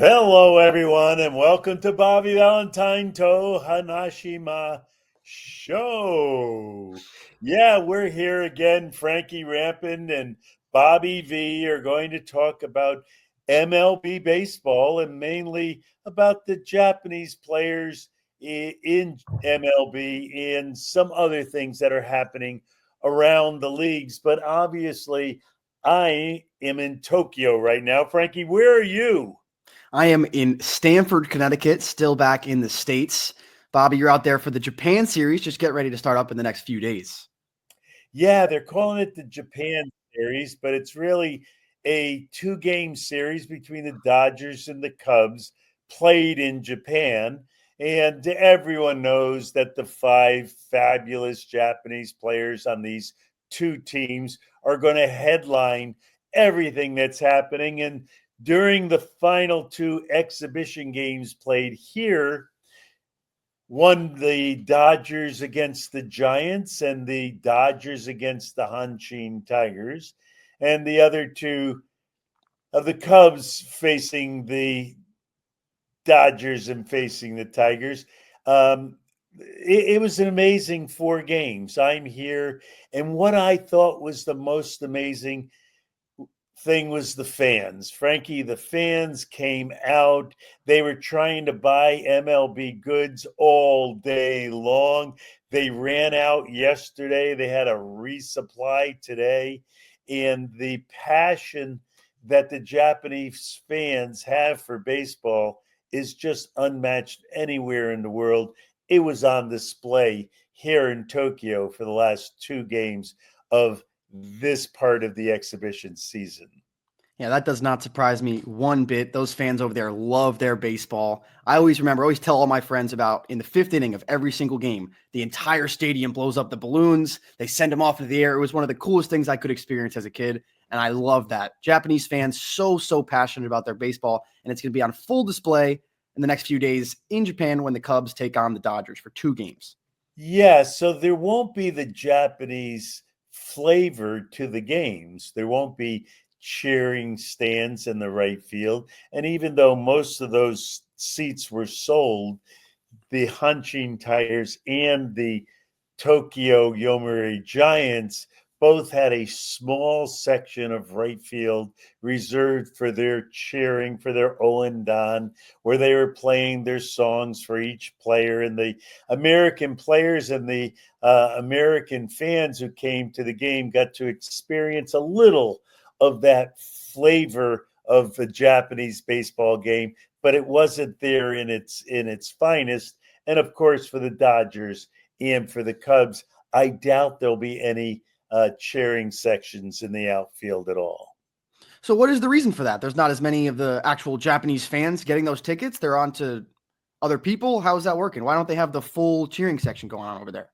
Hello, everyone, and welcome to Bobby Valentine to Hanashima Show. Yeah, we're here again. Frankie Rampin and Bobby V are going to talk about MLB baseball and mainly about the Japanese players in MLB and some other things that are happening around the leagues. But obviously, I am in Tokyo right now. Frankie, where are you? I am in Stamford, Connecticut, still back in the States. Bobby, you're out there for the Japan Series. Just get ready to start up in the next few days. Yeah, they're calling it the Japan Series, but it's really a two-game series between the Dodgers and the Cubs played in Japan. And everyone knows that the five fabulous Japanese players on these two teams are going to headline everything that's happening. And during the final two exhibition games played here, one the Dodgers against the Giants and the Dodgers against the Hanshin Tigers, and the other two of the Cubs facing the Dodgers and facing the Tigers. It was an amazing 4 games. I'm here, and what I thought was the most amazing thing was the fans. Frankie, the fans came out. They were trying to buy MLB goods all day long. They ran out yesterday. They had a resupply today. And the passion that the Japanese fans have for baseball is just unmatched anywhere in the world. It was on display here in Tokyo for the last 2 games of this part of the exhibition season. Yeah, that does not surprise me one bit. Those fans over there love their baseball. I always tell all my friends about in the 5th inning of every single game, the entire stadium blows up the balloons. They send them off into the air. It was one of the coolest things I could experience as a kid. And I love that. Japanese fans so passionate about their baseball. And it's going to be on full display in the next few days in Japan when the Cubs take on the Dodgers for 2 games. Yeah, so there won't be the Japanese flavor to the games. There won't be cheering stands in the right field. And even though most of those seats were sold, the Hanshin Tigers and the Tokyo Yomiuri Giants both had a small section of right field reserved for their cheering, for their Oendan, where they were playing their songs for each player. And the American players and the American fans who came to the game got to experience a little of that flavor of the Japanese baseball game, but it wasn't there in its finest. And of course, for the Dodgers and for the Cubs, I doubt there'll be any cheering sections in the outfield at all. So what is the reason for that? There's not as many of the actual Japanese fans getting those tickets. They're on to other people. How is that working? Why don't they have the full cheering section going on over there?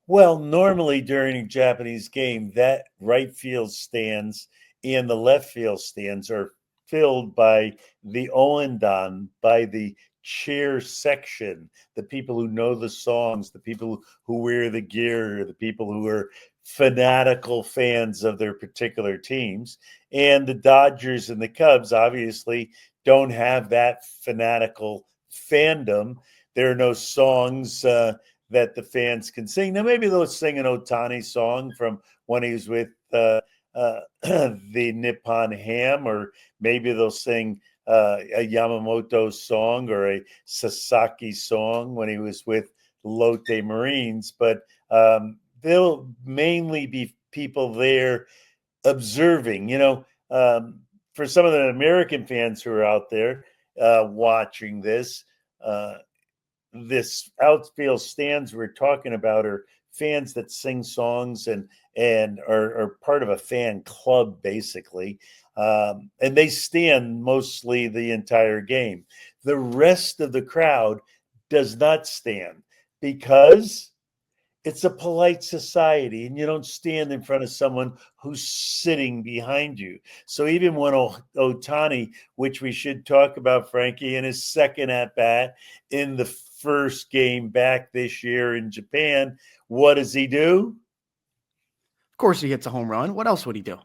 Well, normally during a Japanese game, that right field stands and the left field stands are filled by the Oendan, by the cheer section, the people who know the songs, the people who wear the gear, the people who are fanatical fans of their particular teams. And the Dodgers and the Cubs obviously don't have that fanatical fandom. There are no songs that the fans can sing. Now, maybe they'll sing an Ohtani song from when he was with the Nippon Ham, or maybe they'll sing a Yamamoto song or a Sasaki song when he was with Lotte Marines. But there'll mainly be people there observing. For some of the American fans who are out there watching this, this outfield stands we're talking about are fans that sing songs and are part of a fan club, basically. And they stand mostly the entire game. The rest of the crowd does not stand because it's a polite society and you don't stand in front of someone who's sitting behind you. So even when Ohtani, which we should talk about, Frankie, in his second at bat in the first game back this year in Japan, what does he do? Of course he hits a home run. What else would he do?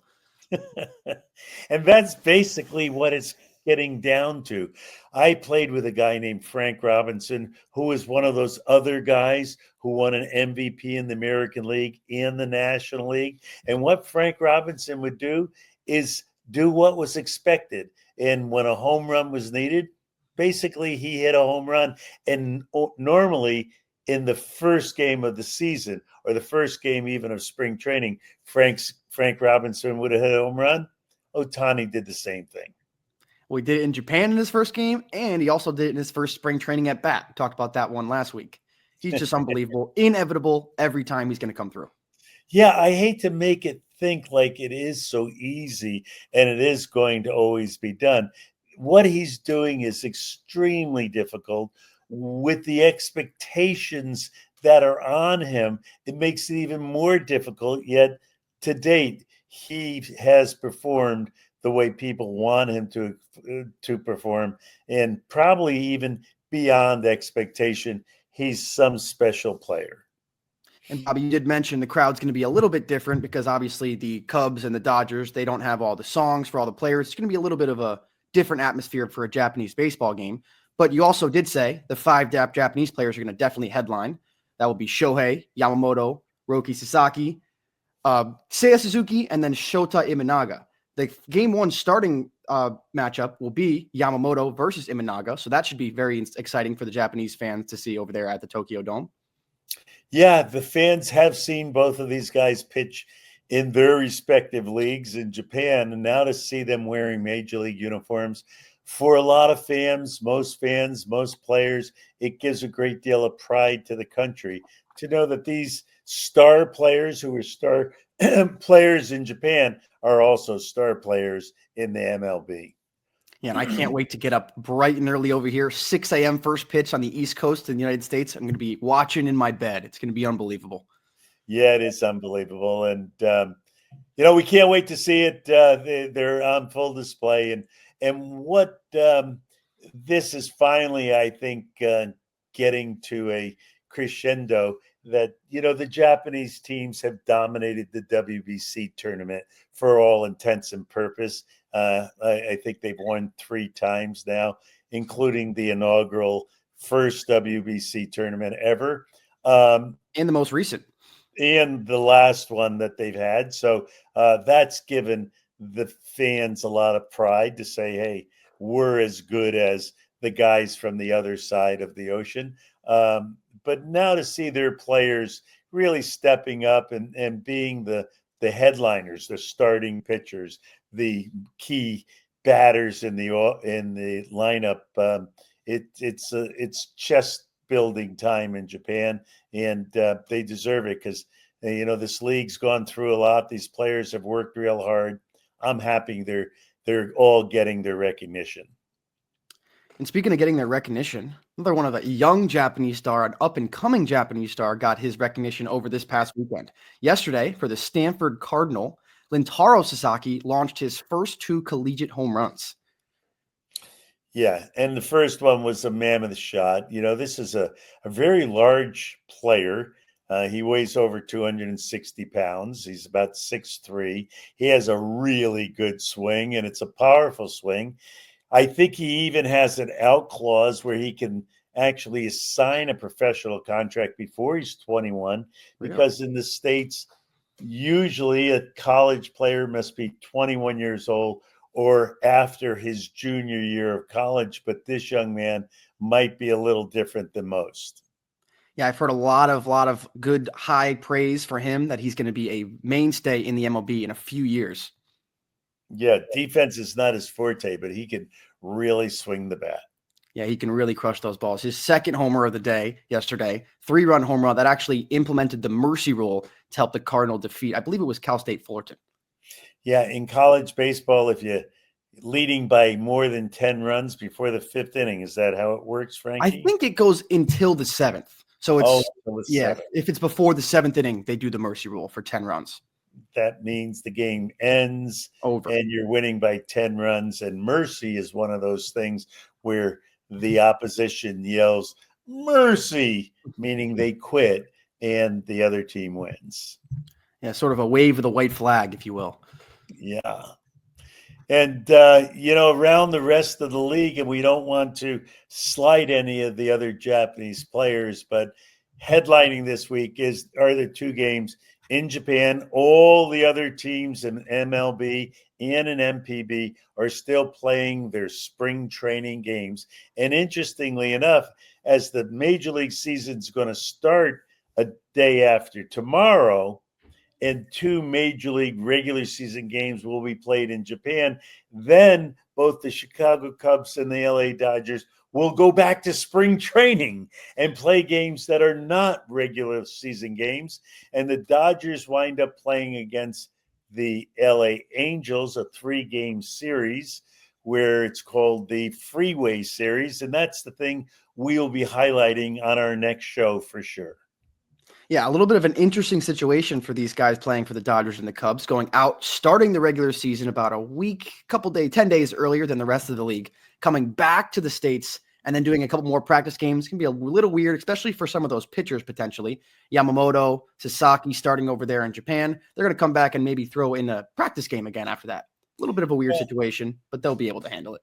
And that's basically what it's getting down to. I played with a guy named Frank Robinson, who was one of those other guys who won an MVP in the American League and the National League. And what Frank Robinson would do is do what was expected. And when a home run was needed, basically he hit a home run. And normally in the first game of the season or the first game even of spring training, Frank Robinson would have hit a home run. Ohtani did the same thing. Well, he did it in Japan in his first game, and he also did it in his first spring training at bat. We talked about that one last week. He's just unbelievable, inevitable every time he's going to come through. Yeah, I hate to make it think like it is so easy and it is going to always be done. What he's doing is extremely difficult with the expectations that are on him. It makes it even more difficult, yet to date, he has performed the way people want him to perform, and probably even beyond expectation. He's some special player. And Bobby, you did mention the crowd's going to be a little bit different because obviously the Cubs and the Dodgers, they don't have all the songs for all the players. It's going to be a little bit of a different atmosphere for a Japanese baseball game. But you also did say the 5 Japanese players are going to definitely headline. That will be Shohei, Yamamoto, Roki Sasaki, Seiya Suzuki, and then Shota Imanaga. The game 1 starting matchup will be Yamamoto versus Imanaga. So that should be very exciting for the Japanese fans to see over there at the Tokyo Dome. Yeah, the fans have seen both of these guys pitch in their respective leagues in Japan, and now to see them wearing major league uniforms, for a lot of fans, most players, it gives a great deal of pride to the country to know that these star players who are star players in Japan are also star players in the MLB. Yeah, and I can't wait to get up bright and early over here. 6 a.m. first pitch on the East Coast in the United States. I'm going to be watching in my bed. It's going to be unbelievable. Yeah, it is unbelievable. And, we can't wait to see it. They're on full display. And what this is finally, I think, getting to a crescendo that, the Japanese teams have dominated the WBC tournament for all intents and purpose. I think they've won 3 times now, including the inaugural first WBC tournament ever. And the most recent. And the last one that they've had. So that's given the fans a lot of pride to say, hey, we're as good as the guys from the other side of the ocean. But now to see their players really stepping up and being the headliners, the starting pitchers, the key batters in the lineup, it's chest building time in Japan, and they deserve it because this league's gone through a lot. These players have worked real hard. I'm happy they're all getting their recognition. And speaking of getting their recognition, another one of the young Japanese star, an up-and-coming Japanese star, got his recognition over this past weekend. Yesterday, for the Stanford Cardinal, Rintaro Sasaki launched his first 2 collegiate home runs. Yeah, and the first one was a mammoth shot. This is a very large player. He weighs over 260 pounds. He's about 6'3". He has a really good swing, and it's a powerful swing. I think he even has an out clause where he can actually sign a professional contract before he's 21, because in the States, usually a college player must be 21 years old or after his junior year of college. But this young man might be a little different than most. Yeah, I've heard a lot of good high praise for him, that he's going to be a mainstay in the MLB in a few years. Yeah, defense is not his forte, but he can really swing the bat. Yeah, he can really crush those balls. His second homer of the day yesterday, 3-run home run that actually implemented the mercy rule to help the Cardinal defeat, I believe it was Cal State Fullerton. Yeah, in college baseball, if you're leading by more than 10 runs before the 5th inning, is that how it works, Frankie? I think it goes until the 7th. So it's, yeah, if it's before the 7th inning, they do the mercy rule for 10 runs. That means the game ends over and you're winning by 10 runs. And mercy is one of those things where the opposition yells mercy, meaning they quit, and the other team wins. Yeah, sort of a wave of the white flag, if you will. Yeah. And, around the rest of the league, and we don't want to slight any of the other Japanese players, but headlining this week are the two games in Japan. All the other teams in MLB and in MPB are still playing their spring training games. And interestingly enough, as the Major League season is going to start a day after tomorrow, and two Major League regular season games will be played in Japan, then both the Chicago Cubs and the LA Dodgers will go back to spring training and play games that are not regular season games. And the Dodgers wind up playing against the LA Angels, a 3-game series where it's called the Freeway Series. And that's the thing we'll be highlighting on our next show for sure. Yeah, a little bit of an interesting situation for these guys playing for the Dodgers and the Cubs, going out, starting the regular season about a week, 10 days earlier than the rest of the league, coming back to the States and then doing a couple more practice games. Can be a little weird, especially for some of those pitchers potentially. Yamamoto, Sasaki starting over there in Japan. They're going to come back and maybe throw in a practice game again after that. A little bit of a weird situation, but they'll be able to handle it.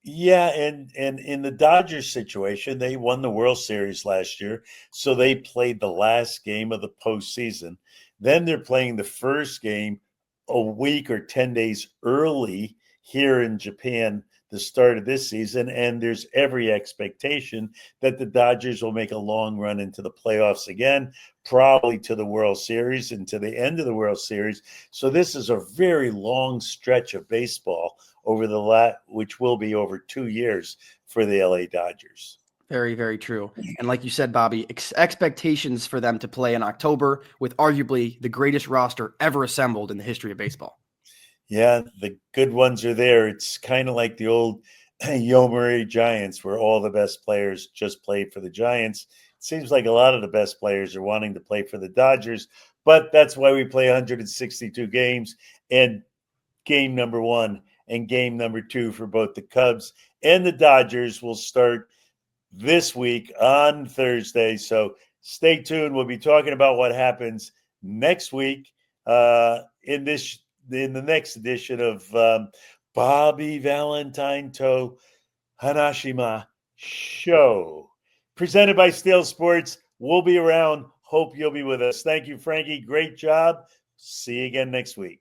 Yeah, and in the Dodgers situation, they won the World Series last year, so they played the last game of the postseason. Then they're playing the first game a week or 10 days early here in Japan, the start of this season, and there's every expectation that the Dodgers will make a long run into the playoffs again, probably to the World Series and to the end of the World Series. So this is a very long stretch of baseball over which will be over 2 years for the LA Dodgers. Very, very true. And like you said, Bobby, expectations for them to play in October with arguably the greatest roster ever assembled in the history of baseball. Yeah, the good ones are there. It's kind of like the old Yomiuri Giants where all the best players just played for the Giants. It seems like a lot of the best players are wanting to play for the Dodgers, but that's why we play 162 games, and game number 1 and game number 2 for both the Cubs and the Dodgers will start this week on Thursday. So stay tuned. We'll be talking about what happens next week in the next edition of Bobby Valentine to Hanashima Show, presented by Steel Sports. We'll be around. Hope you'll be with us. Thank you, Frankie. Great job. See you again next week.